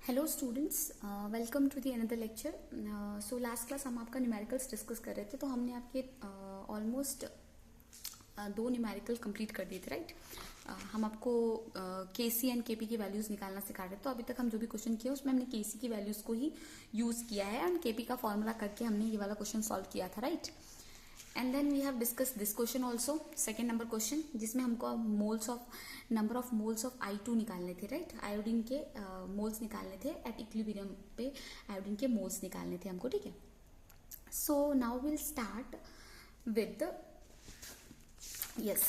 Hello students, welcome to the another lecture. So last class हम आपका numericals discuss कर रहे थे, तो हमने आपके ऑलमोस्ट दो न्यूमेरिकल कंप्लीट कर दिए थे, राइट। हम आपको के सी एंड के पी की वैल्यूज निकालना सिखा रहे थे। तो अभी तक हम जो भी क्वेश्चन किए उसमें हमने के सी की वैल्यूज को ही यूज किया है एंड के पी का फॉर्मूला करके हमने ये वाला क्वेश्चन सॉल्व किया था, right. And then we have discuss this question also, second number question, जिसमें हमको number of moles of I2 निकालने थे, राइट। आयोडीन के मोल्स निकालने थे एट इक्विलिब्रियम पे, आयोडीन के मोल्स निकालने थे हमको, ठीक है। So now will start with yes.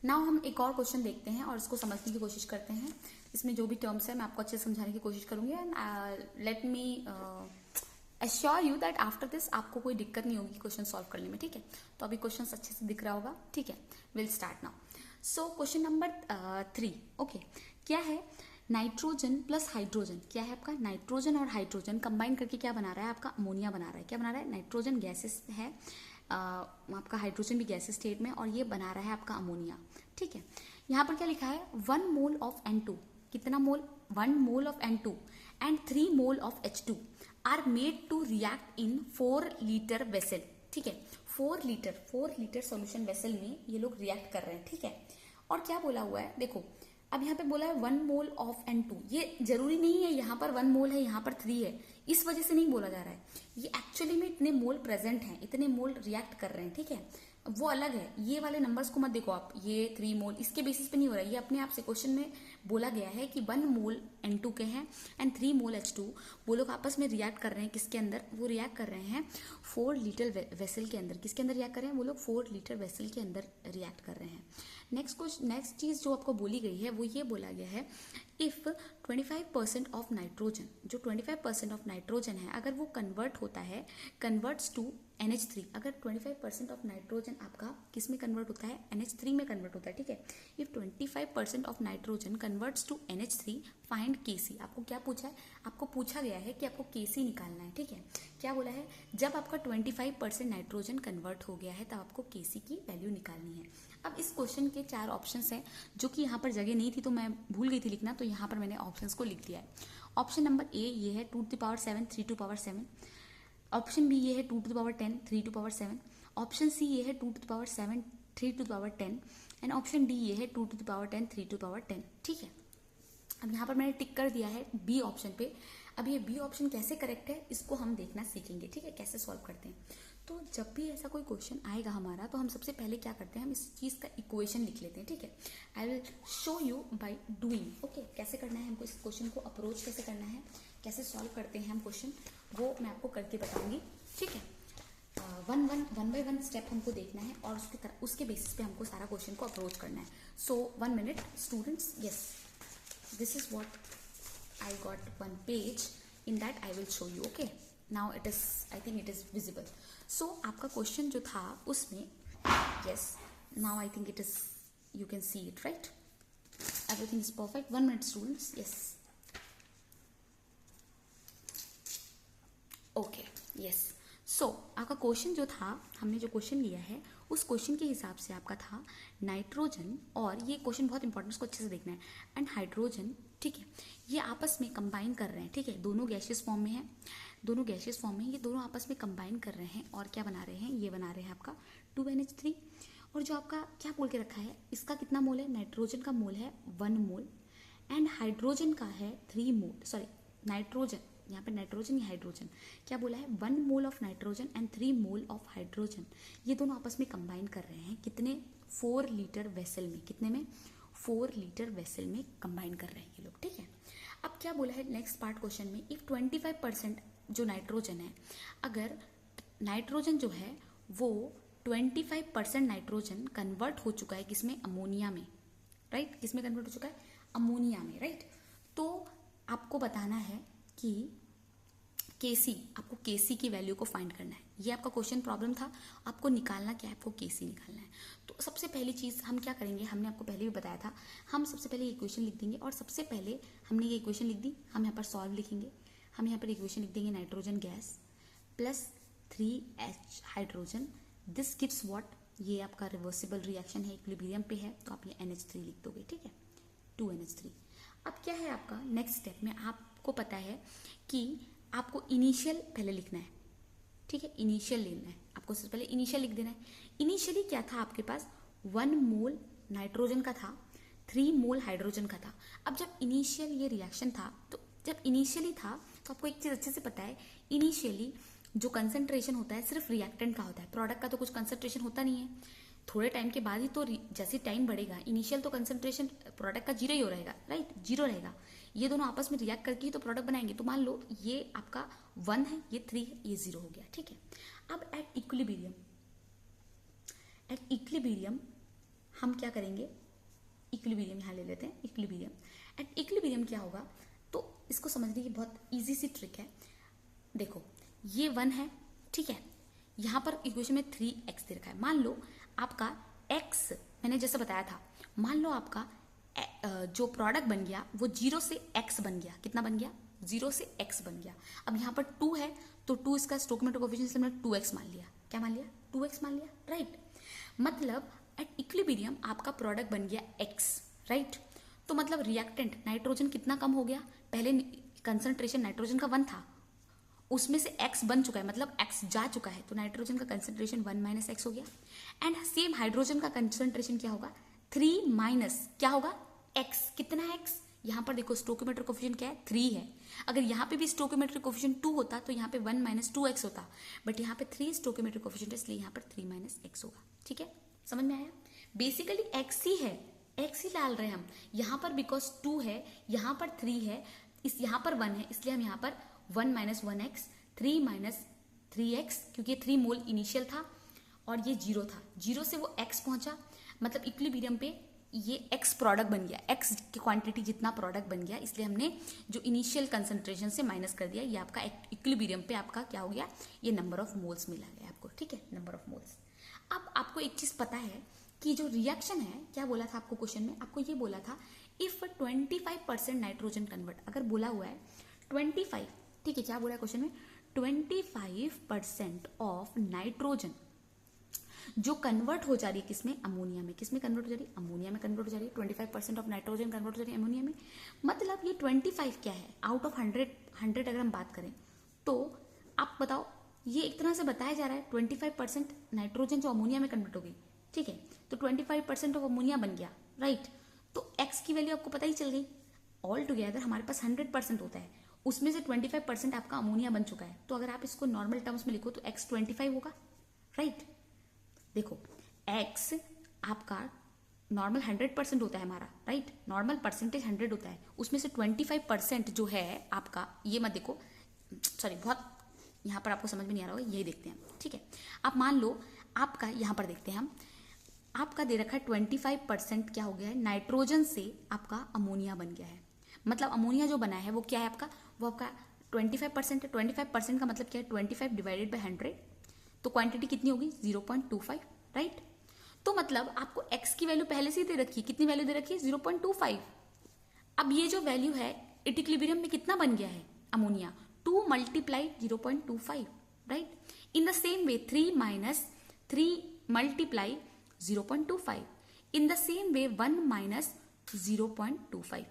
Now हम एक और क्वेश्चन देखते हैं और इसको समझने की कोशिश करते हैं। इसमें जो भी टर्म्स है मैं आपको अच्छे से समझाने की कोशिश करूंगी and let me assure you that after this आपको कोई दिक्कत नहीं होगी क्वेश्चन सॉल्व करने में, ठीक है। तो अभी क्वेश्चन अच्छे से दिख रहा होगा, ठीक है। Will start now. So question number 3, okay. क्या है नाइट्रोजन प्लस हाइड्रोजन? क्या है आपका नाइट्रोजन और हाइड्रोजन कंबाइन करके क्या बना रहा है? आपका अमोनिया बना रहा है। क्या बना रहा है? नाइट्रोजन गैसेस है, आपका हाइड्रोजन भी गैसेस स्टेट में, और ये बना रहा है आपका अमोनिया, ठीक है। यहाँ पर क्या लिखा है? 1 मोल ऑफ N2, कितना mole? 1 mole of N2 and 3 mole of H2 are made to react in 4 litre vessel, ठीक है। 4 लीटर सॉल्यूशन वेसल में ये लोग रिएक्ट कर रहे हैं, ठीक है। और क्या बोला हुआ है देखो, अब यहाँ पे बोला है 1 मोल ऑफ N2। ये जरूरी नहीं है यहाँ पर 1 मोल है, यहाँ पर 3 है, इस वजह से नहीं बोला जा रहा है। ये एक्चुअली में इतने मोल प्रेजेंट हैं, इतने मोल रिएक्ट कर रहे हैं, ठीक है। वो अलग है, ये वाले नंबर्स को मत देखो आप, ये 3 मोल इसके बेसिस पे नहीं हो रहा है। ये अपने आप से क्वेश्चन में बोला गया है कि 1 मोल N2 के हैं एंड 3 मोल H2, वो लोग आपस में रिएक्ट कर रहे हैं। किसके अंदर वो रिएक्ट कर रहे हैं? 4 लीटर वेसल के अंदर। किसके अंदर रिएक्ट कर रहे हैं? वो लोग 4 लीटर वेसल के अंदर रिएक्ट कर रहे हैं। नेक्स्ट चीज जो आपको बोली गई है वो ये बोला गया है, इफ 25% ऑफ नाइट्रोजन, जो 25% ऑफ नाइट्रोजन है, अगर वो कन्वर्ट होता है, कन्वर्ट्स टू NH3, अगर 25% ऑफ नाइट्रोजन आपका किस में कन्वर्ट होता है? NH3 में कन्वर्ट होता है, ठीक है। If 25% of nitrogen converts to NH3 find Kc। आपको क्या पूछा है? आपको पूछा गया है कि आपको Kc निकालना है, ठीक है। क्या बोला है? जब आपका 25% नाइट्रोजन कन्वर्ट हो गया है तब आपको Kc की वैल्यू निकालनी है। अब इस क्वेश्चन के 4 ऑप्शंस हैं, जो कि यहाँ पर जगह नहीं थी तो मैं भूल गई थी लिखना, तो यहाँ पर मैंने ऑप्शंस को लिख दिया है। ऑप्शन नंबर ए ये है 2 to the power 7 3 to the power 7। Option B ये है 2 to the power 10 3 to the power 7। Option C ये है 2 to the power 7 3 to the power 10 and option D ये है 2 to the power 10 3 to the power 10, ठीक है। अब यहाँ पर मैंने टिक कर दिया है बी ऑप्शन पे। अब ये बी ऑप्शन कैसे करेक्ट है इसको हम देखना सीखेंगे, ठीक है, कैसे सॉल्व करते हैं। तो जब भी ऐसा कोई क्वेश्चन आएगा हमारा, तो हम सबसे पहले क्या करते हैं, हम इस चीज़ का इक्वेशन लिख लेते हैं, ठीक है। I will show you by doing, okay. कैसे करना है हमको इस क्वेश्चन को अप्रोच कैसे करना है, कैसे सॉल्व करते हैं हम क्वेश्चन, वो मैं आपको करके बताऊंगी, ठीक है। वन बाय वन स्टेप हमको देखना है और उसके बेसिस पे हमको सारा क्वेश्चन को अप्रोच करना है। सो 1 minute students, yes, this is what I got one page, in that I will show you, okay. Now it is, I think it is visible. So आपका क्वेश्चन जो था उसमें, yes, now I think it is, you can see it, right? Everything is perfect. 1 minute students, yes, okay, yes. सो आपका question जो था, हमने जो question लिया है उस क्वेश्चन के हिसाब से आपका था नाइट्रोजन, और ये क्वेश्चन बहुत इंपॉर्टेंट, इसको अच्छे से देखना है, एंड हाइड्रोजन, ठीक है, ये आपस में कंबाइन कर रहे हैं, ठीक है। दोनों गैसियस फॉर्म में है, दोनों गैसियस फॉर्म में, ये दोनों आपस में कंबाइन कर रहे हैं और क्या बना रहे हैं? ये बना रहे हैं आपका 2NH3। और जो आपका क्या बोल के रखा है, इसका कितना मोल है? नाइट्रोजन का मोल है 1 मोल एंड हाइड्रोजन का है 3 मोल, सॉरी नाइट्रोजन, यहाँ पे नाइट्रोजन या हाइड्रोजन, क्या बोला है? 1 mole of nitrogen and 3 mole of hydrogen, ये दोनों आपस में कंबाइन कर रहे हैं कितने? 4 लीटर वेसल में। कितने में? 4 लीटर वेसल में कंबाइन कर रहे हैं ये लोग, ठीक है। अब क्या बोला है नेक्स्ट पार्ट क्वेश्चन में, इफ 25% जो नाइट्रोजन है, अगर नाइट्रोजन जो है वो 25% नाइट्रोजन कन्वर्ट हो चुका है किसमें? अमोनिया में, राइट। किसमें कन्वर्ट हो चुका है? अमोनिया में, राइट। तो आपको बताना है कि Kc, आपको Kc की वैल्यू को फाइंड करना है। ये आपका क्वेश्चन प्रॉब्लम था, आपको निकालना क्या है? आपको Kc निकालना है। तो सबसे पहली चीज हम क्या करेंगे, हमने आपको पहले भी बताया था, हम सबसे पहले इक्वेशन लिख देंगे, और सबसे पहले हमने ये इक्वेशन लिख दी, हम यहाँ पर सॉल्व लिखेंगे। हम यहाँ पर इक्वेशन लिख देंगे nitrogen gas plus 3H hydrogen, this gives what, ये आपका रिवर्सिबल रिएक्शन है, इक्विलिब्रियम पे है, तो आप ये NH3 लिख दोगे, ठीक है, 2NH3। अब क्या है आपका नेक्स्ट स्टेप में, आपको पता है कि आपको इनिशियल पहले लिखना है, ठीक है, इनिशियल लेना है आपको, सबसे पहले इनिशियल लिख देना है। इनिशियली क्या था आपके पास, 1 मोल नाइट्रोजन का था, 3 मोल हाइड्रोजन का था। अब जब इनिशियल ये रिएक्शन था, तो जब इनिशियली था तो आपको एक चीज अच्छे से पता है, इनिशियली जो कंसंट्रेशन होता है सिर्फ रिएक्टेंट का होता है, प्रोडक्ट का तो कुछ कंसंट्रेशन होता नहीं है। थोड़े टाइम के बाद ही तो जैसे टाइम बढ़ेगा, इनिशियल तो कंसंट्रेशन प्रोडक्ट का जीरो ही हो रहेगा, राइट, जीरो रहेगा। ये दोनों आपस में रिएक्ट करके ही तो प्रोडक्ट बनाएंगे। तो मान लो ये आपका 1 है, ये 3 है, ये 0 हो गया, ठीक है। अब एट इक्विलिब्रियम हम क्या करेंगे, इक्विलिब्रियम यहाँ ले लेते हैं, इक्विलिब्रियम। एट इक्विलिब्रियम क्या होगा, तो इसको समझने की बहुत इजी सी ट्रिक है। देखो ये 1 है, ठीक है, यहाँ पर इक्वेशन में 3x दे रखा है। मान लो आपका x, मैंने जैसे बताया था, मान लो आपका जो प्रोडक्ट बन गया वो 0 से x बन गया। कितना बन गया, 0 से x बन गया। अब यहाँ पर 2 है तो 2 इसका स्टोइकोमेट्रिक कोएफिशिएंट से हमने 2x मान लिया। क्या मान लिया, 2x मान लिया, राइट। मतलब एट इक्विलिब्रियम आपका प्रोडक्ट बन गया x, राइट। तो मतलब रिएक्टेंट नाइट्रोजन कितना कम हो गया, पहले कंसंट्रेशन नाइट्रोजन का 1 था, उसमें से x बन चुका है, मतलब x जा चुका है, तो नाइट्रोजन का कंसंट्रेशन 1 - x हो गया। एंड सेम हाइड्रोजन का कंसंट्रेशन क्या होगा, 3 माइनस क्या होगा, x। कितना है x, यहाँ पर देखो स्टोइकोमेट्रिक कोएफिशिएंट क्या है, 3 है। अगर यहाँ पे भी स्टोइकोमेट्रिक कोएफिशिएंट 2 होता तो यहाँ पे 1 - 2x होता, बट यहाँ पे 3 स्टोइकोमेट्रिक कोएफिशिएंट है, इसलिए यहाँ पर 3 - x होगा, ठीक है। समझ में आया, बेसिकली x ही है, x ही डाल रहे हैं हम यहाँ पर, बिकॉज 2 है, यहाँ पर 3 है, इस यहाँ पर 1 है, इसलिए हम यहाँ पर 1 - 1x, 3 - 3x, क्योंकि 3 मोल इनिशियल था और ये 0 था, 0 से वो x पहुंचा, मतलब इक्विलिब्रियम पे ये x प्रोडक्ट बन गया, x की क्वांटिटी जितना प्रोडक्ट बन गया, इसलिए हमने जो इनिशियल कंसंट्रेशन से माइनस कर दिया। ये आपका इक्विलिब्रियम पे आपका क्या हो गया, ये नंबर ऑफ मोल्स मिला गया आपको, ठीक है, नंबर ऑफ मोल्स। अब आपको एक चीज पता है कि जो रिएक्शन है, क्या बोला था आपको क्वेश्चन में, आपको ये बोला था इफ 25% नाइट्रोजन कन्वर्ट, अगर बोला हुआ है 25, ठीक है, क्या बोला है क्वेश्चन में, 25% ऑफ नाइट्रोजन जो कन्वर्ट हो जा रही है किसमें, अमोनिया में। किसमें कन्वर्ट हो जा रही है, अमोनिया में कन्वर्ट हो जा रही है। 25% ऑफ नाइट्रोजन कन्वर्ट हो जा रही है अमोनिया में। मतलब ये 25 क्या है, आउट ऑफ 100 अगर हम बात करें तो आप बताओ, ये एक तरह से बताया जा रहा है 25% नाइट्रोजन जो अमोनिया में कन्वर्ट हो गई, ठीक है, तो 25% ऑफ अमोनिया बन गया, राइट। तो एक्स की वैल्यू आपको पता ही चल गई। ऑल टुगेदर हमारे पास 100% होता है, उसमें से 25% आपका अमोनिया बन चुका है। तो अगर आप इसको नॉर्मल टर्म्स में लिखो तो x 25 होगा, राइट। देखो x आपका नॉर्मल 100% होता है हमारा, राइट, नॉर्मल परसेंटेज 100 होता है, उसमें से 25% जो है आपका, ये मत देखो, सॉरी, बहुत यहाँ पर आपको समझ में नहीं आ रहा होगा, यही देखते हैं, ठीक है। आप मान लो आपका यहाँ पर देखते हैं हम, आपका दे रखा है 25% क्या हो गया है, नाइट्रोजन से आपका अमोनिया बन गया है। मतलब अमोनिया जो बना है वो क्या है आपका, वो आपका 25% है। 25% का मतलब क्या है, 25 डिवाइडेड बाई 100, तो क्वांटिटी कितनी होगी, 0.25, राइट। तो मतलब आपको x की वैल्यू पहले से ही दे रखी है, कितनी वैल्यू दे रखी है, 0.25। अब ये जो वैल्यू है इक्विलिब्रियम में कितना बन गया है ammonia, 2 × 0.25, right. In the same way 3 - 3 × 0.25, in the same way 1 - 0.25,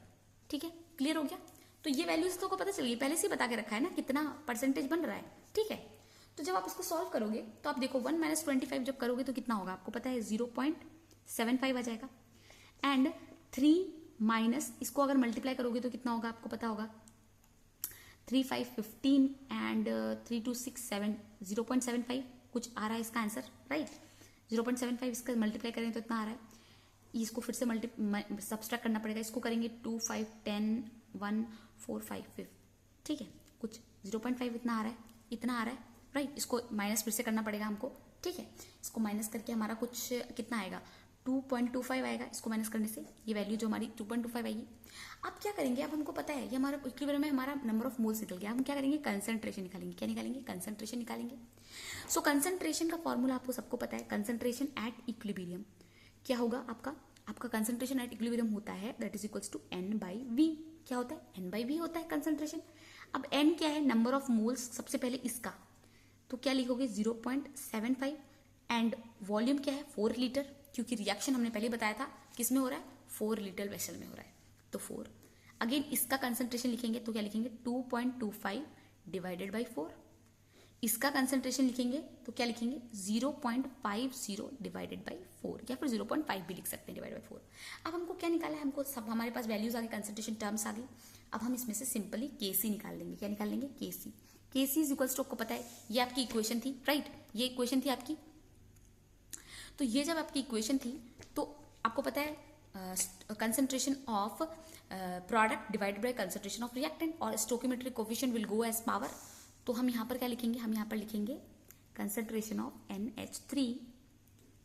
ठीक है, क्लियर हो गया। तो ये वैल्यूज तो को पता चल गई, पहले से बता के रखा है ना कितना परसेंटेज बन रहा है, ठीक है। तो जब आप इसको सॉल्व करोगे तो आप देखो 1 - 25 जब करोगे तो कितना होगा, आपको पता है 0.75 आ जाएगा। एंड 3 माइनस इसको अगर मल्टीप्लाई करोगे तो कितना होगा, आपको पता होगा 3 × 5 = 15 एंड 3 × 6 = 7, 0.75 कुछ आ रहा है इसका आंसर, राइट। 0.75 इसका मल्टीप्लाई करें तो इतना आ रहा है। इसको फिर से सब्सट्रैक्ट करना पड़ेगा, इसको करेंगे 2 × 5 = 10, 1 4 5 5, ठीक है, कुछ 0.5 इतना आ रहा है, इतना आ रहा है, राइट। इसको माइनस फिर से करना पड़ेगा हमको, ठीक है। इसको माइनस करके हमारा कुछ कितना आएगा, 2.25 आएगा। इसको माइनस करने से ये वैल्यू जो हमारी 2.25 आएगी। अब क्या करेंगे, अब हमको पता है ये हमारा इक्विलिब्रियम में हमारा नंबर ऑफ मोल्स निकल गया। हम क्या करेंगे, कंसंट्रेशन निकालेंगे। क्या निकालेंगे, कंसंट्रेशन निकालेंगे। सो कंसंट्रेशन का फॉर्मूला आपको सबको पता है, कंसंट्रेशन एट इक्विलिब्रियम क्या होगा आपका कंसंट्रेशन एट इक्विलिब्रियम होता है that is equals to n/v। क्या होता है, n/v होता है कंसंट्रेशन। अब n क्या है, नंबर ऑफ मोल्स, सबसे पहले इसका, तो क्या लिखोगे 0.75 एंड वॉल्यूम क्या है 4 लीटर, क्योंकि रिएक्शन हमने पहले बताया था किस में हो रहा है, 4 लीटर वेसल में हो रहा है, तो 4। अगेन इसका कंसंट्रेशन लिखेंगे तो क्या लिखेंगे 2.25 डिवाइडेड बाई 4। इसका कंसंट्रेशन लिखेंगे तो क्या लिखेंगे 0.50 डिवाइडेड बाई 4 या फिर 0.5 भी लिख सकते हैं डिवाइड बाई 4। अब हमको क्या निकाला है, हमको सब हमारे पास वैल्यूज आ गई, कंसंट्रेशन टर्म्स आ गई। अब हम इसमें से सिंपली केसी निकाल लेंगे। क्या निकाल लेंगे? केसी। केसी इज इक्वल्स टू, आपको पता है ये आपकी इक्वेशन थी, राइट? ये इक्वेशन थी आपकी। तो ये जब आपकी इक्वेशन थी तो आपको पता है concentration of product divided by concentration of reactant और stoichiometric coefficient will go as power. तो हम यहाँ पर क्या लिखेंगे? हम यहाँ पर लिखेंगे concentration of NH3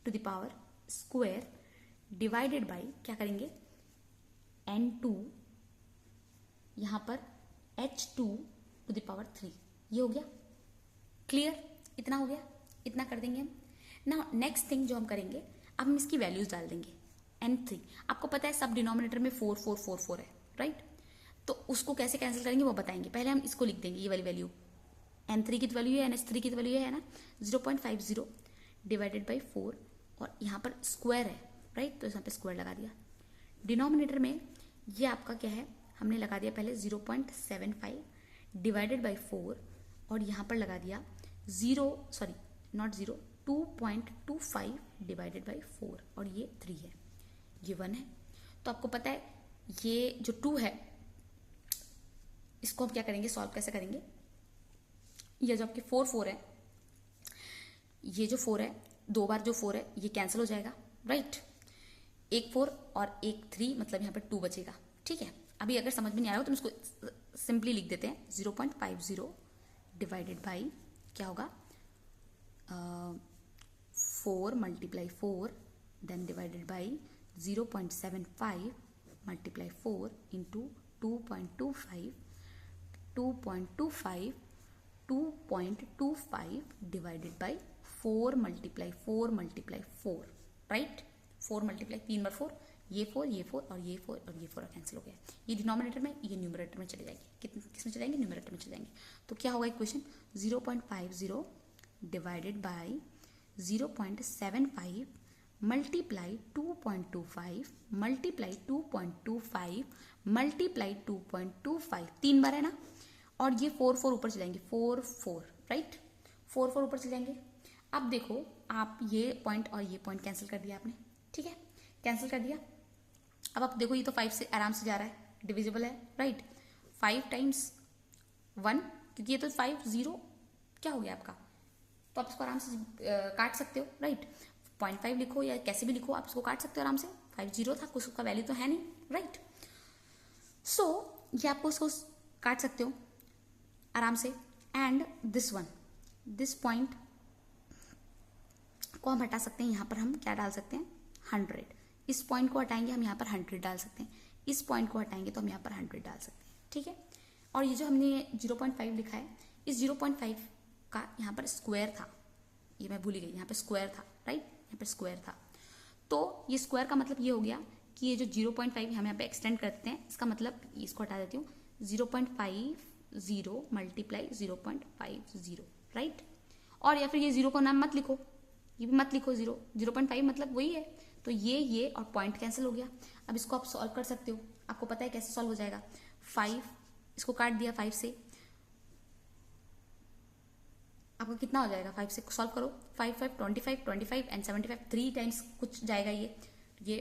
to the power square divided by क्या करेंगे N2 यहाँ पर H2 टू द पावर 3। ये हो गया क्लियर? इतना हो गया, इतना कर देंगे हम। ना नेक्स्ट थिंग जो हम करेंगे, अब हम इसकी वैल्यूज डाल देंगे। N3 आपको पता है सब डिनोमिनेटर में 4 4 4 4 है, राइट? तो उसको कैसे कैंसिल करेंगे वो बताएंगे। पहले हम इसको लिख देंगे, ये वाली वैल्यू N3 की वैल्यू है, NH3 की वैल्यू है ना 0.50 डिवाइडेड बाई 4 और यहाँ पर स्क्वायर है, राइट? तो यहाँ पे स्क्वायर लगा दिया। डिनोमिनेटर में ये आपका क्या है, हमने लगा दिया पहले 0.75 डिवाइडेड बाई 4 और यहाँ पर लगा दिया 2.25 डिवाइडेड बाई 4 और ये 3 है, ये 1 है। तो आपको पता है ये जो 2 है इसको हम क्या करेंगे, सॉल्व कैसे करेंगे? ये जो आपके 4 4 है, ये जो 4 है, दो बार जो 4 है ये कैंसिल हो जाएगा, राइट? एक 4 और एक 3 मतलब यहाँ पर 2 बचेगा, ठीक है? अभी अगर समझ में नहीं आ रहा हो तो हम इसको सिंपली लिख देते हैं 0.50 डिवाइडेड बाई क्या होगा 4 multiply 4 then divided by 0.75 multiply 4 into 2.25 divided by 4 multiply 4, right? 4 multiply 3 बार 4, ये 4 ये 4 और ये 4 और ये 4 कैंसिल हो गया। ये डिनोमिनेटर में, ये न्यूमरेटर में चले जाएंगे। किस में चले जाएंगे? न्यूमरेटर में चले जाएंगे। तो क्या होगा equation 0.50 divided by 0.75 multiply 2.25 multiply 2.25 multiply 2.25, 3 बार है ना, और ये 4 4 ऊपर चले जाएंगे, 4 4, राइट? 4 4 ऊपर चले जाएंगे। अब देखो आप ये पॉइंट और ये पॉइंट कैंसिल कर दिया आपने, ठीक है? कैंसिल कर दिया। अब आप देखो ये तो 5 से आराम से जा रहा है, डिविजिबल है, राइट? 5 टाइम्स 1, क्योंकि ये तो 5 0 क्या हो गया आपका, तो आप इसको आराम से काट सकते हो, राइट? 0.5 लिखो या कैसे भी लिखो, आप इसको काट सकते हो आराम से। 5 0 था, कुछ उसका वैल्यू तो है नहीं, राइट? सो ये आपको इसको काट सकते हो आराम से। And this one, this point को हम हटा सकते हैं। यहाँ पर हम क्या डाल सकते हैं 100। इस पॉइंट को हटाएंगे हम यहाँ पर 100 डाल सकते हैं। इस पॉइंट को हटाएंगे तो हम यहाँ पर 100 डाल सकते हैं, ठीक है? और ये जो हमने 0.5 लिखा है, इस 0.5 का यहाँ पर स्क्वायर था, ये मैं भूल गई, यहाँ पे स्क्वायर था, राइट? यहाँ पे स्क्वायर था। तो ये स्क्वायर का मतलब ये हो गया कि ये जो 0.5 हम यहाँ पे एक्सटेंड करते हैं, इसका मतलब इसको हटा देती हूँ, 0.50 मल्टीप्लाई 0.50, राइट? और या फिर ये 0 को नाम मत लिखो, ये भी मत लिखो, 0.5 मतलब वही है। तो ये और पॉइंट कैंसिल हो गया। अब इसको आप सॉल्व कर सकते हो, आपको पता है कैसे सॉल्व हो जाएगा। 5 इसको काट दिया 5 से, आपका कितना हो जाएगा? 5 से सॉल्व करो, 5 5 25 एंड 75, 3 टाइम्स कुछ जाएगा। ये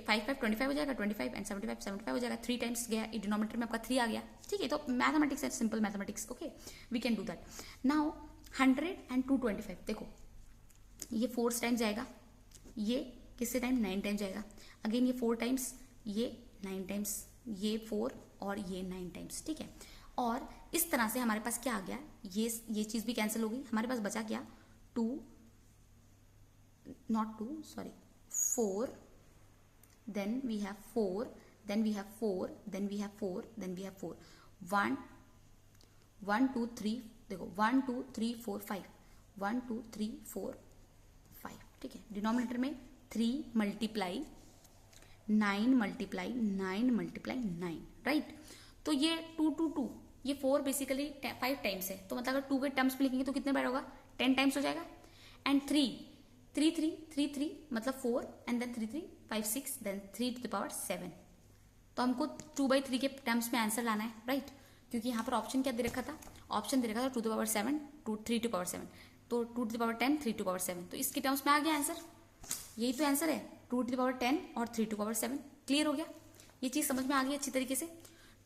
5 5 25 हो जाएगा, 25 एंड 75 हो जाएगा, 3 टाइम्स गया, ये डिनोमिनेटर में आपका 3 आ गया, ठीक है? तो मैथमेटिक्स है, simple mathematics, okay, we can do that. Now 100 and 225, देखो ये 4 टाइम्स जाएगा, ये किससे टाइम 9 टाइम्स जाएगा, अगेन ये 4 टाइम्स, ये 9 टाइम्स, ये 4 और ये 9 टाइम्स, ठीक है? और इस तरह से हमारे पास क्या आ गया, ये चीज भी कैंसिल हो गई, हमारे पास बचा क्या 4, then we have 4, then we have 4, then we have 4, then we have 4, 1 2 3, देखो 1 2 3 4 5, 1 2 3 4 5, ठीक है? डिनोमिनेटर में 3 मल्टीप्लाई 9 मल्टीप्लाई 9 मल्टीप्लाई 9, राइट? तो ये 2 2 2, ये 4 बेसिकली 5 टाइम्स है, तो मतलब अगर 2 के टर्म्स में लिखेंगे तो कितने बार होगा, 10 टाइम्स हो जाएगा। एंड 3 3 3 3 3 मतलब 4 and then 3 3 5 6 then 3 to the power 7, तो हमको 2/3 के टर्म्स में आंसर लाना है, राइट, क्योंकि यहाँ पर ऑप्शन क्या दे रखा था, ऑप्शन दे रखा था 2⁻7, 3 टू पावर 7, तो 2⁻10, 3 टू पावर 7, तो इसके टर्म्स में आ गया आंसर। यही तो आंसर है, 2⁻10 और 3 टू पावर 7। क्लियर हो गया, ये चीज़ समझ में आ गई अच्छी तरीके से।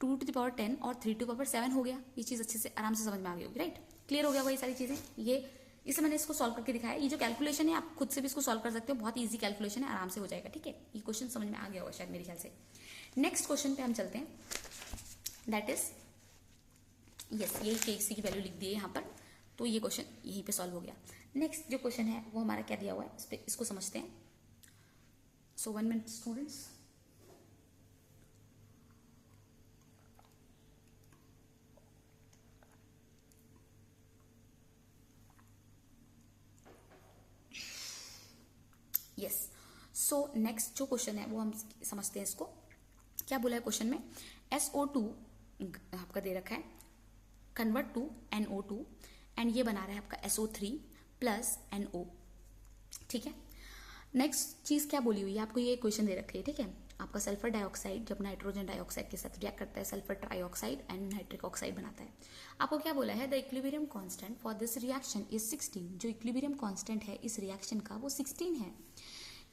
2⁻10 और 3 टू पावर 7 हो गया, ये चीज़ अच्छे से आराम से समझ में आ गई होगी, राइट। क्लियर हो गया वही सारी चीज़ें, ये इससे मैंने इसको सॉल्व करके दिखाया। ये जो कैलकुलेशन है आप खुद से भी इसको सॉल्व कर सकते हो, बहुत ईजी कैलकुलेशन है, आराम से हो जाएगा, ठीक है। ये क्वेश्चन समझ में आ गया होगा शायद मेरे ख्याल से। नेक्स्ट क्वेश्चन पे हम चलते हैं, दैट इज यस, यही KC की वैल्यू लिख दी है यहाँ पर, तो ये क्वेश्चन यहीं पे सॉल्व हो गया। नेक्स्ट जो क्वेश्चन है वो हमारा क्या दिया हुआ है, इस पे इसको समझते हैं। सो 1 minute students. Yes, so next जो क्वेश्चन है वो हम समझते हैं इसको। क्या बोला है क्वेश्चन में, SO2 आपका दे रखा है, कन्वर्ट टू NO2 एंड ये बना रहा है आपका SO3 प्लस NO, ठीक है। नेक्स्ट चीज क्या बोली हुई है, आपको ये क्वेश्चन दे रखी है, ठीक है। आपका सल्फर डाइऑक्साइड जब नाइट्रोजन डाइऑक्साइड के साथ रिएक्ट करता है, sulphur trioxide and nitric oxide बनाता है। आपको क्या बोला है, the equilibrium constant for this reaction is 16। जो इक्विलिब्रियम कांस्टेंट है इस रिएक्शन का वो 16 है।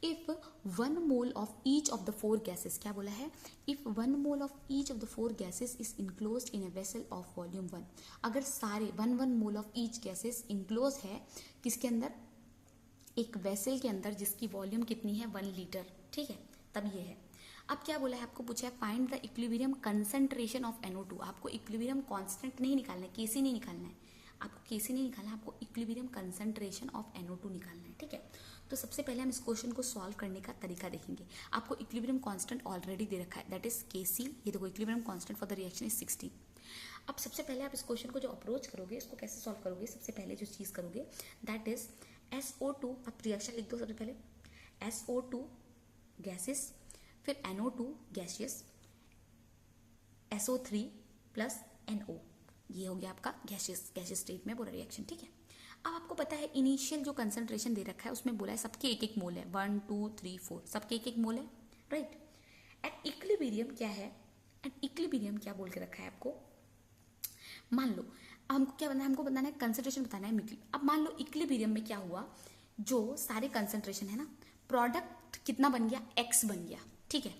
If 1 mole of each of the 4 gases, क्या बोला है, if 1 mole of each of the 4 gases is enclosed in a vessel of volume 1। अगर सारे 1 mole of each gases enclose है किसके अंदर, एक वेसल के अंदर जिसकी वॉल्यूम कितनी है 1 लीटर, ठीक है, तब ये है। अब क्या बोला है, आपको पूछा है find the equilibrium concentration of NO2। आपको इक्विलिब्रियम कांस्टेंट नहीं निकालना है, KC नहीं निकालना है, आपको KC नहीं निकालना है, आपको इक्विलिब्रियम कंसंट्रेशन ऑफ NO2 निकालना है, ठीक है। तो सबसे पहले हम इस क्वेश्चन को सॉल्व करने का तरीका देखेंगे। आपको इक्विलिब्रियम कांस्टेंट ऑलरेडी दे रखा है, दैट इज KC। ये देखो equilibrium constant for the reaction is 16। अब सबसे पहले आप इस क्वेश्चन को जो अप्रोच करोगे, इसको कैसे सॉल्व करोगे, सबसे पहले जो चीज करोगे दैट इज SO2, आप रिएक्शन लिख दो सबसे पहले, SO2 गैसेस, फिर NO2 gaseous, SO3 plus NO, ये हो गया आपका गैसियस स्टेट में पूरा रिएक्शन, ठीक है। अब आपको पता है इनिशियल जो कंसंट्रेशन दे रखा है उसमें बोला है सबके 1-1 मोल है, 1 2 3 4 सबके 1-1 मोल है, राइट। एट इक्विलिब्रियम क्या है, एट इक्विलिब्रियम क्या बोल के रखा है आपको, मान लो हमको क्या बताना है, हमको बताना है कंसंट्रेशन बताना है। अब मान लो इक्विलिब्रियम में क्या हुआ, जो सारे कंसंट्रेशन है ना, प्रोडक्ट कितना बन गया, X बन गया, ठीक है।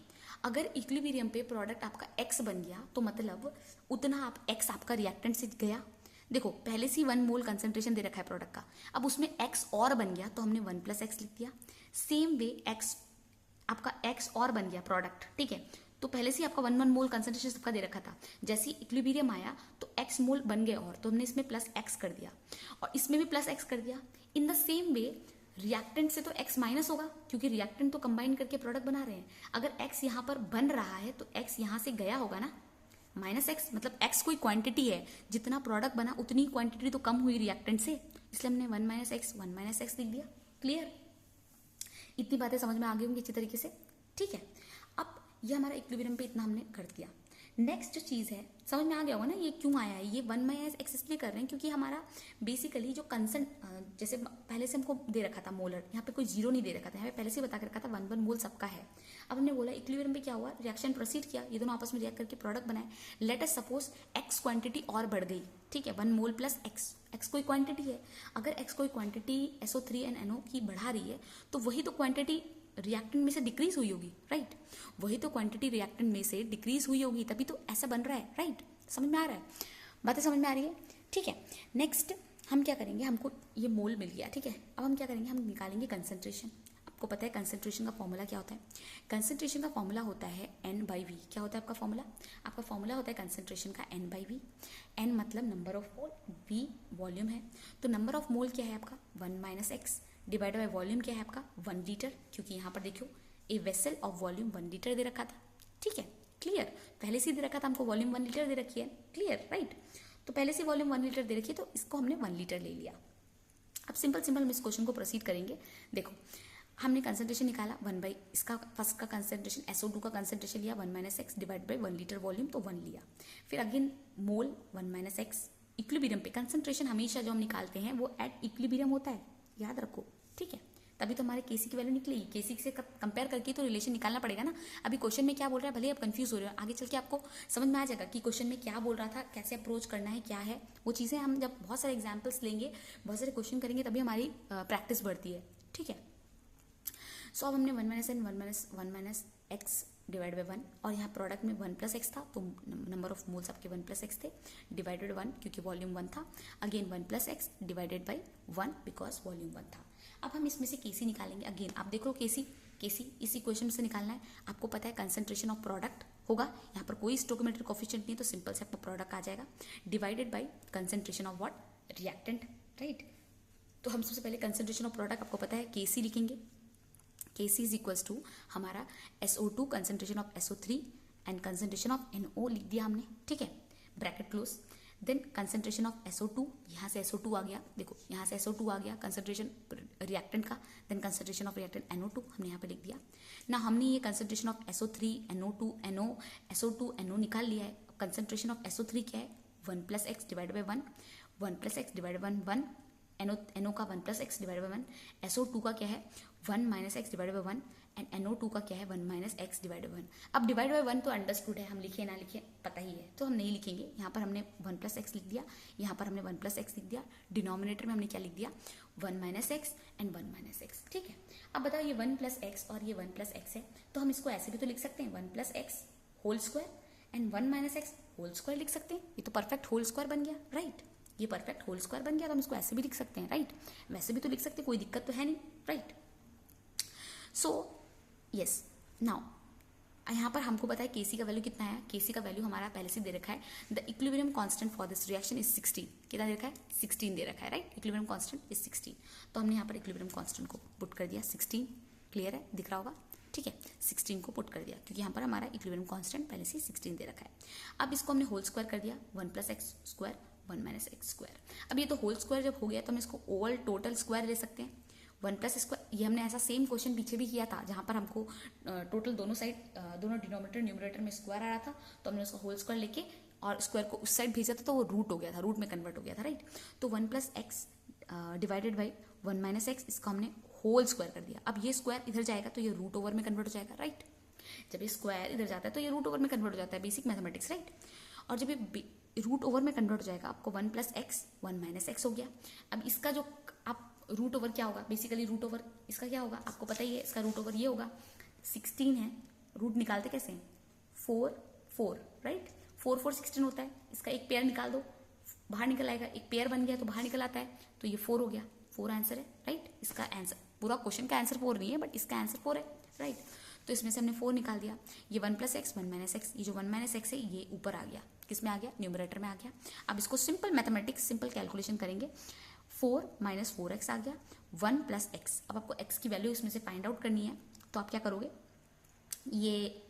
अगर इक्विलिब्रियम पे प्रोडक्ट आपका X बन गया तो मतलब उतना आप X आपका रिएक्टेंट से गया। देखो पहले से 1 मोल कंसंट्रेशन दे रखा है प्रोडक्ट का, अब उसमें X और बन गया तो हमने 1 + X लिख दिया। सेम वे X आपका X और बन गया प्रोडक्ट, ठीक है। तो पहले से आपका 1 मोल कंसंट्रेशन सबका दे रखा था, जैसे इक्विलिब्रियम आया तो X मोल बन गए और, तो हमने इसमें +X कर दिया और इसमें भी +X कर दिया। In the same way reactant से तो X माइनस होगा, क्योंकि रिएक्टेंट तो कंबाइन करके प्रोडक्ट बना रहे हैं। अगर X यहाँ पर बन रहा है तो X यहाँ से गया होगा ना, -X मतलब X कोई क्वांटिटी है, जितना प्रोडक्ट बना उतनी क्वांटिटी तो कम हुई रिएक्टेंट से, इसलिए हमने 1 - X लिख दिया। क्लियर, इतनी बातें समझ में आ गई होंगी अच्छी तरीके से, ठीक है। अब ये हमारा इक्विलिब्रियम पे इतना हमने कर दिया। नेक्स्ट जो चीज़ है समझ में आ गया होगा ना, ये क्यों आया है, ये 1 - X इसलिए कर रहे हैं क्योंकि हमारा बेसिकली जो जैसे पहले से हमको दे रखा था मोलर, यहाँ पे कोई जीरो नहीं दे रखा था, यहाँ पे पहले से बता के रखा था 1 मोल सबका है। अब हमने बोला इक्विलिब्रियम पे क्या हुआ, रिएक्शन प्रोसीड किया, ये दोनों आपस में रिएक्ट करके प्रोडक्ट बनाए। Let us suppose X quantity और बढ़ गई, ठीक है, 1 मोल + X कोई क्वांटिटी है। अगर X कोई क्वांटिटी SO3 एंड NO की बढ़ा रही है तो वही तो क्वांटिटी रिएक्टेंट में से डिक्रीज हुई होगी, राइट। वही तो क्वांटिटी रिएक्टेंट में से डिक्रीज हुई होगी, तभी तो ऐसा बन रहा है, राइट। समझ में आ रहा है, बातें समझ में आ रही है, ठीक है। नेक्स्ट हम क्या करेंगे, हमको ये मोल मिल गया, ठीक है। अब हम क्या करेंगे, हम निकालेंगे कंसंट्रेशन। आपको पता है कंसंट्रेशन का फॉर्मूला क्या होता है, कंसंट्रेशन का फॉर्मूला होता है N/V। क्या होता है आपका फॉर्मूला, आपका फॉर्मूला होता है कंसंट्रेशन का N/V। N मतलब number of mole, V volume है, तो नंबर ऑफ मोल क्या है आपका 1 - X डिवाइड बाय वॉल्यूम क्या है आपका 1 लीटर, क्योंकि यहाँ पर देखो a vessel of volume 1 litre दे रखा था, ठीक है। क्लियर, पहले से दे रखा था हमको वॉल्यूम 1 लीटर दे रखी है, क्लियर, राइट। तो पहले से वॉल्यूम 1 लीटर दे रखी है तो इसको हमने 1 लीटर ले लिया। अब सिंपल हम इस क्वेश्चन को प्रोसीड करेंगे। देखो हमने कंसंट्रेशन निकाला 1 इसका फर्स्ट का कंसंट्रेशन SO2 का कंसंट्रेशन लिया 1 - X divide by 1 litre volume, तो 1 लिया। फिर अगेन मोल 1 - X। इक्विलिब्रियम पे कंसंट्रेशन हमेशा जो हम निकालते हैं वो एट इक्विलिब्रियम होता है, याद रखो, ठीक है। तभी तो हमारे केसी की वैल्यू निकलेगी। केसी से कंपेयर करके तो रिलेशन निकालना पड़ेगा ना। अभी क्वेश्चन में क्या बोल रहा है, भले ही आप कंफ्यूज हो रहे हो, आगे चल के आपको समझ में आ जाएगा कि क्वेश्चन में क्या बोल रहा था, कैसे अप्रोच करना है, क्या है वो चीज़ें। हम जब बहुत सारे एग्जाम्पल्स लेंगे, बहुत सारे क्वेश्चन करेंगे, तभी हमारी प्रैक्टिस बढ़ती है, ठीक है। सो अब हमने 1 माइनस एक्स डिवाइड बाई 1, और यहाँ प्रोडक्ट में 1 प्लस एक्स था, तो नंबर ऑफ मोल्स आपके 1 प्लस एक्स थे, डिवाइडेड 1 क्योंकि वॉल्यूम 1 था, again 1 plus x divided by 1 because volume 1 था। अब हम इसमें से केसी निकालेंगे। अगेन आप देख लो केसी इसी क्वेश्चन से निकालना है। आपको पता है कंसंट्रेशन ऑफ प्रोडक्ट होगा, यहाँ पर कोई स्टोइकोमेट्रिक कोएफिशिएंट नहीं है, तो सिंपल से आपका प्रोडक्ट आ जाएगा, divided by concentration of what, reactant, right. तो हम सबसे पहले कंसंट्रेशन ऑफ प्रोडक्ट आपको पता है केसी लिखेंगे। Kc इज इक्वल्स टू हमारा SO2 concentration of SO3 and concentration of NO लिख दिया हमने, ठीक है, bracket close. Then concentration of SO2, यहाँ से SO2 आ गया, देखो यहाँ से SO2 आ गया कंसंट्रेशन रिएक्टेंट का, then concentration of reactant NO2 हमने यहाँ पे लिख दिया ना। हमने ये concentration of SO3 NO2 NO SO2 NO निकाल लिया है। कंसंट्रेशन ऑफ SO3 क्या है, 1 plus x divide by 1, 1 plus x divide by 1, NO का 1 plus x divide by 1, SO2 का क्या है 1 minus x divide by 1, and NO2 का क्या है 1 माइनस एक्स डिवाइड बाई 1। अब डिवाइड बाई 1 तो अंडरस्टूड है, हम लिखे ना लिखे पता ही है, तो हम नहीं लिखेंगे। यहाँ पर हमने 1 प्लस एक्स लिख दिया, यहाँ पर हमने 1 प्लस एक्स लिख दिया, डिनोमिनेटर में हमने क्या लिख दिया 1 minus x and 1 minus x, ठीक है। अब बताओ ये 1 प्लस एक्स और ये 1 प्लस एक्स है, तो हम इसको ऐसे भी तो लिख सकते हैं 1 plus X whole square and 1 minus X whole square लिख सकते हैं। ये तो परफेक्ट होल स्क्वायर बन गया, राइट। ये परफेक्ट होल स्क्वायर बन गया, तो हम इसको ऐसे भी लिख सकते हैं, राइट। वैसे भी तो लिख सकते हैं, कोई दिक्कत तो है नहीं, राइट। सो यस, नाउ यहाँ पर हमको पता है केसी का वैल्यू कितना है। केसी का वैल्यू हमारा पहले से दे रखा है, the equilibrium constant for this reaction is 16। कितना दे रखा है 16 दे रखा है, राइट। इक्विलिब्रियम कांस्टेंट इज 16, तो हमने यहाँ पर इक्विलिब्रियम कांस्टेंट को पुट कर दिया 16, क्लियर है, दिख रहा होगा, ठीक है। 16 को पुट कर दिया क्योंकि यहाँ पर हमारा इक्विलिब्रियम कांस्टेंट पहले से 16 दे रखा है। अब इसको हमने होल स्क्वायर कर दिया, 1 plus x square 1 minus x square. अब ये तो होल स्क्वायर जब हो गया तो हम इसको ओवल टोटल स्क्वायर ले सकते हैं, 1 प्लस स्क्वायर। ये हमने ऐसा सेम क्वेश्चन पीछे भी किया था, जहाँ पर हमको टोटल दोनों साइड दोनों डिनोमिनेटर न्यूमरेटर में स्क्वायर आ रहा था, तो हमने उसका होल स्क्वायर लेके और स्क्वायर को उस साइड भेजा था, तो वो रूट हो गया था, रूट में कन्वर्ट हो गया था, राइट। तो 1 plus x divided by 1 minus x, इसको हमने होल स्क्वायर कर दिया। अब ये स्क्वायर इधर जाएगा तो ये रूट ओवर में कन्वर्ट हो जाएगा, राइट। जब ये स्क्वायर इधर जाता है तो ये रूट ओवर में कन्वर्ट हो जाता है, बेसिक मैथमेटिक्स, राइट। और जब ये रूट ओवर में कन्वर्ट हो जाएगा, आपको 1 प्लस एक्स 1 माइनस एक्स हो गया। अब इसका जो आप रूट ओवर क्या होगा, बेसिकली रूट ओवर इसका क्या होगा आपको पता ही है, इसका रूट ओवर ये होगा 16 है, रूट निकालते कैसे हैं 4 4, राइट। 4 4 16 होता है, इसका एक पेयर निकाल दो, बाहर निकल आएगा, एक पेयर बन गया तो बाहर निकल आता है, तो ये 4 हो गया, 4 आंसर है, राइट। इसका आंसर, पूरा क्वेश्चन का आंसर 4 नहीं है, बट इसका आंसर 4 है, राइट। तो इसमें से हमने 4 निकाल दिया। ये 1 प्लस एक्स 1 माइनस एक्स, ये जो 1 माइनस एक्स है ये ऊपर आ गया, किस में आ गया, न्यूमरेटर में आ गया। अब इसको सिंपल मैथमेटिक्स, सिंपल कैलकुलेशन करेंगे, 4 माइनस 4x आ गया, 1 प्लस एक्स। अब आपको x की वैल्यू इसमें से फाइंड आउट करनी है, तो आप क्या करोगे, ये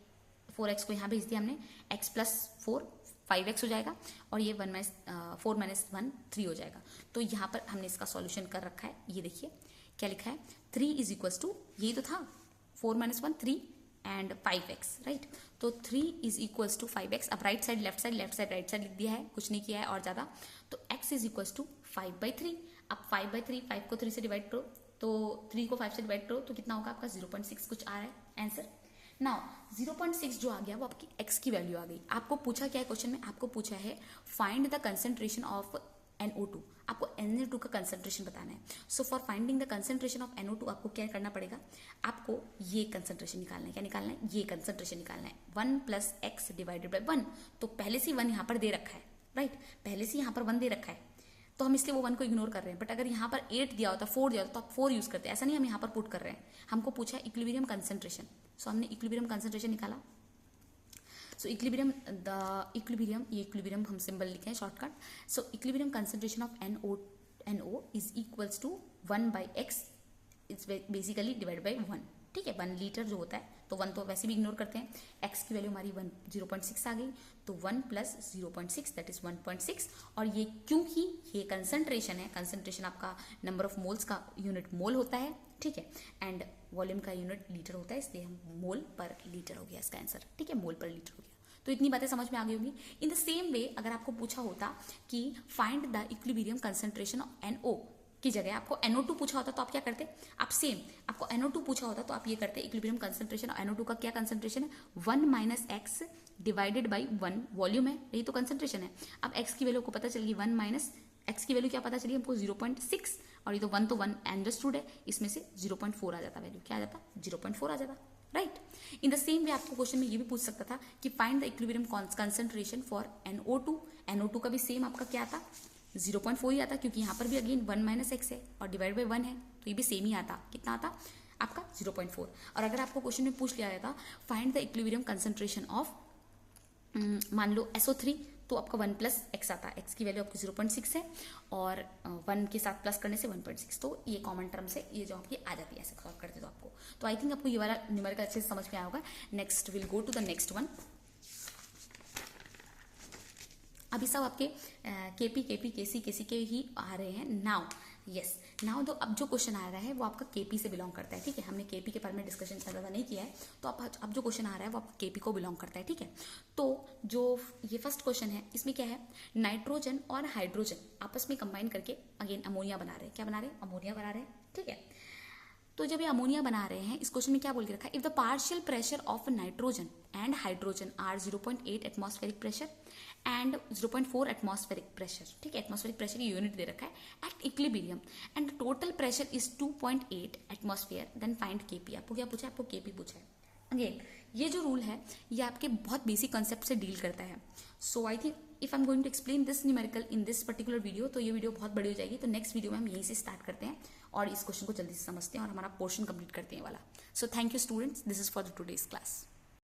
4x को यहाँ भेज दिया हमने, x प्लस 4 5x हो जाएगा, और ये 4 माइनस 1 3 हो जाएगा। तो यहाँ पर हमने इसका सॉल्यूशन कर रखा है, ये देखिए क्या लिखा है, 3 इज इक्वल्स टू, यही तो था 4 माइनस 1 3 एंड 5x, राइट। तो 3 इज इक्वल्स टू 5x। अब right side left side, left side right side लिख दिया है, कुछ नहीं किया है और ज़्यादा। तो x इज इक्वल्स टू 5/3। अब 5/3, 5 को 3 से डिवाइड करो, तो 3 को 5 से डिवाइड करो तो कितना होगा आपका 0.6 कुछ आ रहा है आंसर। नाउ 0.6 जो आ गया वो आपकी x की वैल्यू आ गई। आपको पूछा क्या है क्वेश्चन में, आपको पूछा है find the concentration of NO2, आपको NO2 का कंसंट्रेशन बताना है। So for finding the concentration of NO2 आपको क्या करना पड़ेगा, आपको ये कंसंट्रेशन निकालना है। क्या निकालना है, ये कंसंट्रेशन निकालना है, 1 प्लस एक्स डिवाइडेड बाई 1। तो पहले से 1 यहाँ पर दे रखा है, राइट, पहले से यहाँ पर 1 दे रखा है, तो हम इसलिए वो 1 को इग्नोर कर रहे हैं। बट अगर यहाँ पर 8 दिया होता, 4 दिया होता, तो आप 4 यूज करते हैं, ऐसा नहीं हम यहाँ पर पुट कर रहे हैं। हमको पूछा है इक्विलिब्रियम कंसंट्रेशन, सो हमने इक्विलिब्रियम कंसंट्रेशन निकाला। सो इक्विलिब्रियम, द इक्विलिब्रियम, ये इक्विलिब्रियम हम सिंबल लिखे हैं shortcut. So equilibrium concentration of NO is equals to 1/x, it's basically divide by 1, ठीक है। 1 लीटर जो होता है, तो 1 तो वैसे भी इग्नोर करते हैं। x की वैल्यू हमारी 0.6 आ गई, तो 1 प्लस 0.6 दैट इज 1.6। और ये क्योंकि ये कंसंट्रेशन है, कंसंट्रेशन आपका नंबर ऑफ मोल्स का यूनिट मोल होता है, ठीक है, एंड वॉल्यूम का यूनिट लीटर होता है, इसलिए हम मोल पर लीटर हो गया इसका आंसर, ठीक है, मोल पर लीटर हो गया। तो इतनी बातें समझ में आ गई होंगी। इन द सेम वे अगर आपको पूछा होता कि find the equilibrium concentration of NO, की जगह आपको NO2 पूछा होता तो आप क्या करते, आप सेम, आपको NO2 पूछा होता तो आप ये करते, इक्विलिब्रियम कंसंट्रेशन NO2 का क्या कंसंट्रेशन है, 1 minus x divided by 1 volume है, यही तो कंसंट्रेशन है। अब x की वैल्यू को पता चल गई 1 माइनस x की वैल्यू क्या पता चली हमको 0.6, और ये तो 1 अंडरस्टूड है, इसमें से 0.4 आ जाता, वैल्यू क्या आ जाता 0.4 आ जाता, right. In the same way आपको क्वेश्चन में ये भी पूछ सकता था कि find the equilibrium concentration for NO2 का भी सेम आपका क्या आता 0.4 ही आता, क्योंकि यहाँ पर भी अगेन 1 माइनस एक्स है और डिवाइड बाई 1 है, तो ये भी सेम ही आता, कितना आता आपका 0.4। और अगर आपको क्वेश्चन में पूछ लिया जाता find the equilibrium concentration of मान लो SO3, तो आपका 1 प्लस एक्स आता, एक्स की वैल्यू आपकी 0.6 है और 1 के साथ प्लस करने से 1.6, तो ये कॉमन टर्म से ये जो आपकी आ जाती है ऐसे सॉल्व करते तो आपको। तो आई थिंक आपको ये वाला न्यूमेरिकल अच्छे से समझ में आया होगा। Next will go to the next one. अभी सब आपके केपी केसी के ही आ रहे हैं। नाउ यस, नाउ तो अब जो क्वेश्चन आ रहा है वो आपका केपी से बिलोंग करता है, ठीक है। हमने केपी के बारे में डिस्कशन ज़्यादा नहीं किया है, तो अब जो क्वेश्चन आ रहा है वो आपका केपी को बिलोंग करता है, ठीक है। तो जो ये फर्स्ट क्वेश्चन है इसमें क्या है, नाइट्रोजन और हाइड्रोजन आपस में कंबाइन करके अगेन अमोनिया बना रहे हैं, क्या बना रहे हैं, अमोनिया बना रहे हैं, ठीक है। तो जब ये अमोनिया बना रहे हैं, इस क्वेश्चन में क्या बोल के रखा है, if the partial pressure of nitrogen and hydrogen are 0.8 atmospheric pressure and 0.4 atmospheric pressure, ठीक है। एटमॉस्फेरिक प्रेशर की यूनिट दे रखा है at equilibrium and total pressure is 2.8 atmosphere, then find Kp. आपको क्या पूछा है, आपको केपी पूछा है। अगेन ये जो रूल है ये आपके बहुत बेसिक कंसेप्ट से डील करता है। So I think if I am going to explain this numerical in this particular video, तो ये वीडियो बहुत बड़ी हो जाएगी, तो नेक्स्ट वीडियो में हम यहीं से स्टार्ट करते हैं और इस क्वेश्चन को जल्दी से समझते हैं और हमारा पोर्शन कंप्लीट करते हैं वाला। So thank you students, this is for the today's class.